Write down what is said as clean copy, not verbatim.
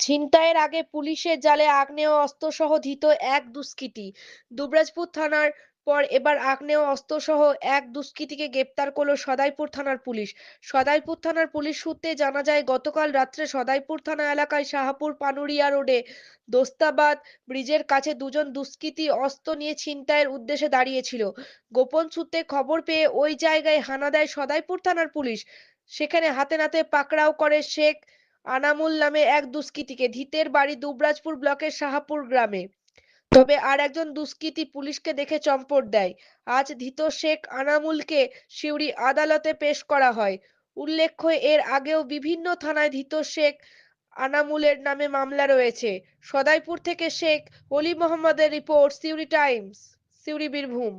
ছিনতাইয়ের আগে পুলিশের জালে আগ্নেয় অস্ত্রসহ ধৃত এক দুষ্কৃতী। দুবরাজপুর থানার পর এবার আগ্নেয় অস্ত্রসহ এক দুষ্কৃতীকে গ্রেপ্তার করল সদাইপুর থানার পুলিশ। সদাইপুর থানার পুলিশ সূত্রে জানা যায়, গতকাল রাত্রে সদাইপুর থানা এলাকায় শাহপুর পানুরিয়া রোডে দোস্তাবাদ ব্রিজের কাছে দুজন দুষ্কৃতী অস্ত্র নিয়ে ছিনতাইয়ের উদ্দেশ্যে দাঁড়িয়েছিল। গোপন সূত্রে খবর পেয়ে ওই জায়গায় হানা দেয় সদাইপুর থানার পুলিশ। সেখানে হাতে নাতে পাকড়াও করে শেখ আনামুল নামে এক দুষ্কৃতীকে। ধৃতের বাড়ি দুবরাজপুর ব্লকের শাহপুর গ্রামে। তবে আর একজন দুষ্কৃতী পুলিশকে দেখে চম্পট দেয়। আজ ধৃত শেখ আনামুলকে সিউড়ি আদালতে পেশ করা হয়। উল্লেখ্য, এর আগেও বিভিন্ন থানায় ধৃত শেখ আনামুলের নামে মামলা রয়েছে। সদাইপুর থেকে শেখ অলি মোহাম্মদের রিপোর্ট, সিউড়ি টাইমস, সিউড়ি বীরভূম।